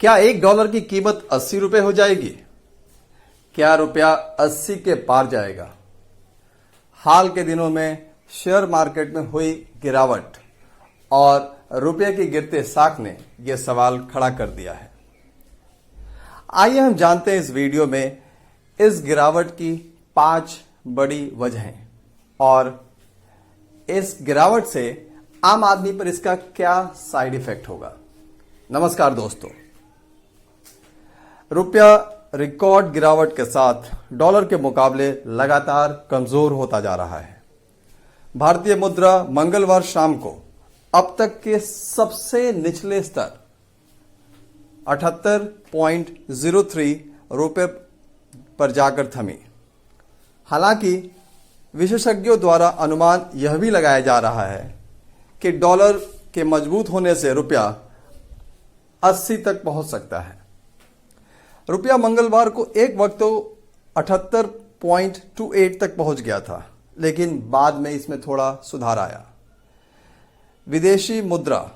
क्या $1 की कीमत 80 रुपए हो जाएगी? क्या रुपया 80 के पार जाएगा? हाल के दिनों में शेयर मार्केट में हुई गिरावट और रुपये की गिरते साख ने यह सवाल खड़ा कर दिया है। आइए हम जानते हैं इस वीडियो में इस गिरावट की 5 बड़ी वजहें और इस गिरावट से आम आदमी पर इसका क्या साइड इफेक्ट होगा। नमस्कार दोस्तों, रुपया रिकॉर्ड गिरावट के साथ डॉलर के मुकाबले लगातार कमजोर होता जा रहा है। भारतीय मुद्रा मंगलवार शाम को अब तक के सबसे निचले स्तर 78.03 रुपए पर जाकर थमी। हालांकि विशेषज्ञों द्वारा अनुमान यह भी लगाया जा रहा है कि डॉलर के मजबूत होने से रुपया 80 तक पहुंच सकता है। रुपया मंगलवार को एक वक्त तो 78.28 तक पहुंच गया था, लेकिन बाद में इसमें थोड़ा सुधार आया। विदेशी मुद्रा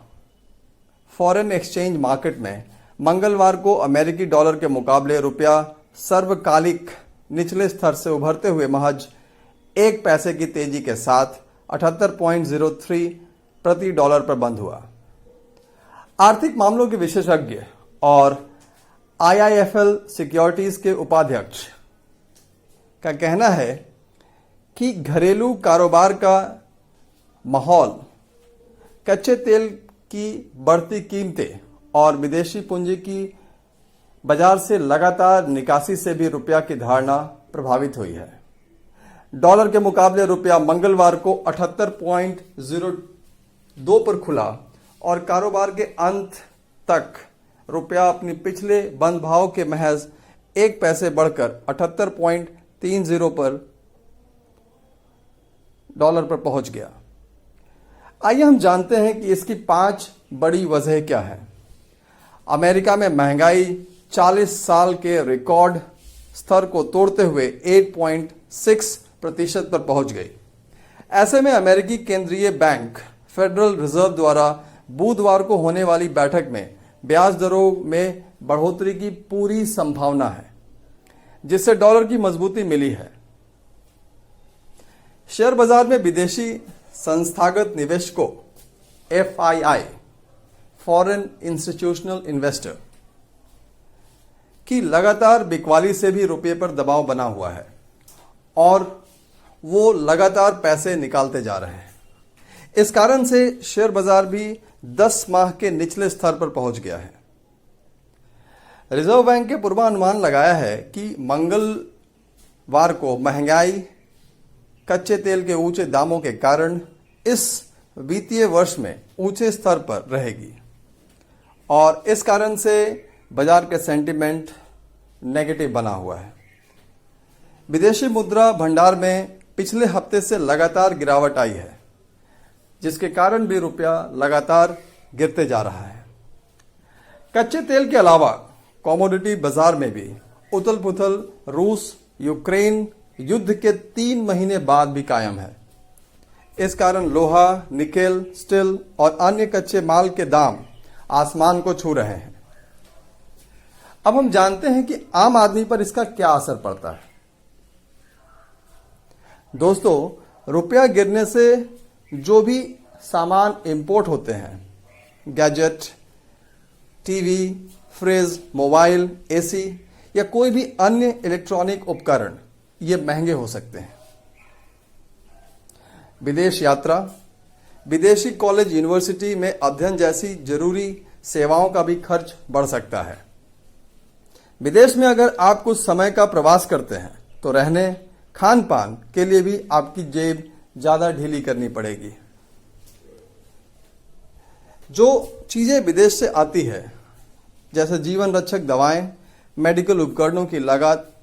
फॉरेन एक्सचेंज मार्केट में मंगलवार को अमेरिकी डॉलर के मुकाबले रुपया सर्वकालिक निचले स्तर से उभरते हुए महज 1 पैसे की तेजी के साथ 78.03 प्रति डॉलर पर बंद हुआ। आर्थिक मामलों के विशेषज्ञ और IIFL सिक्योरिटीज के उपाध्यक्ष का कहना है कि घरेलू कारोबार का माहौल, कच्चे तेल की बढ़ती कीमतें और विदेशी पूंजी की बाजार से लगातार निकासी से भी रुपया की धारणा प्रभावित हुई है। डॉलर के मुकाबले रुपया मंगलवार को 78.02 पर खुला और कारोबार के अंत तक रुपया अपनी पिछले बंद भाव के महज 1 पैसे बढ़कर 78.30 पर डॉलर पर पहुंच गया। आइए हम जानते हैं कि इसकी 5 बड़ी वजह क्या है। अमेरिका में महंगाई 40 साल के रिकॉर्ड स्तर को तोड़ते हुए 8.6% पर पहुंच गई। ऐसे में अमेरिकी केंद्रीय बैंक फेडरल रिजर्व द्वारा बुधवार को होने वाली बैठक में ब्याज दरों में बढ़ोतरी की पूरी संभावना है, जिससे डॉलर की मजबूती मिली है। शेयर बाजार में विदेशी संस्थागत निवेशकों FII फॉरेन इंस्टीट्यूशनल इन्वेस्टर की लगातार बिकवाली से भी रुपये पर दबाव बना हुआ है और वो लगातार पैसे निकालते जा रहे हैं। इस कारण से शेयर बाजार भी 10 माह के निचले स्तर पर पहुंच गया है। रिजर्व बैंक के पूर्वानुमान लगाया है कि मंगलवार को महंगाई, कच्चे तेल के ऊंचे दामों के कारण इस वित्तीय वर्ष में ऊंचे स्तर पर रहेगी और इस कारण से बाजार के सेंटीमेंट नेगेटिव बना हुआ है। विदेशी मुद्रा भंडार में पिछले हफ्ते से लगातार गिरावट आई है, जिसके कारण भी रुपया लगातार गिरते जा रहा है। कच्चे तेल के अलावा कमोडिटी बाजार में भी उथल पुथल रूस यूक्रेन युद्ध के 3 महीने बाद भी कायम है। इस कारण लोहा, निकेल, स्टील और अन्य कच्चे माल के दाम आसमान को छू रहे हैं। अब हम जानते हैं कि आम आदमी पर इसका क्या असर पड़ता है। दोस्तों, रुपया गिरने से जो भी सामान इंपोर्ट होते हैं, gadget, TV, fridge, mobile, AC या कोई भी अन्य इलेक्ट्रॉनिक उपकरण, ये महंगे हो सकते हैं। विदेश यात्रा, विदेशी कॉलेज, यूनिवर्सिटी में अध्ययन जैसी जरूरी सेवाओं का भी खर्च बढ़ सकता है। विदेश में अगर आप कुछ समय का प्रवास करते हैं तो रहने, खान पान के लिए भी आपकी जेब ज्यादा ढीली करनी पड़ेगी। जो चीजें विदेश से आती है, जैसे जीवन रक्षक दवाएं, मेडिकल उपकरणों की लागत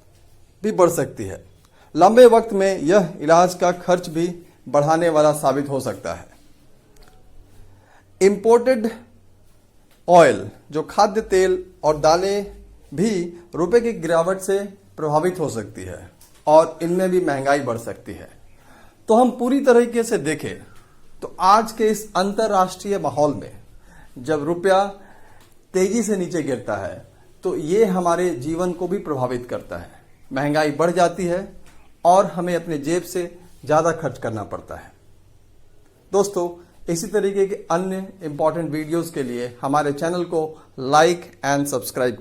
भी बढ़ सकती है। लंबे वक्त में यह इलाज का खर्च भी बढ़ाने वाला साबित हो सकता है। इंपोर्टेड ऑयल, जो खाद्य तेल और दालें भी रुपए की गिरावट से प्रभावित हो सकती है और इनमें भी महंगाई बढ़ सकती है। तो हम पूरी तरीके से देखें तो आज के इस अंतर्राष्ट्रीय माहौल में जब रुपया तेजी से नीचे गिरता है तो ये हमारे जीवन को भी प्रभावित करता है। महंगाई बढ़ जाती है और हमें अपने जेब से ज़्यादा खर्च करना पड़ता है। दोस्तों, इसी तरीके के अन्य इंपॉर्टेंट वीडियोस के लिए हमारे चैनल को लाइक एंड सब्सक्राइब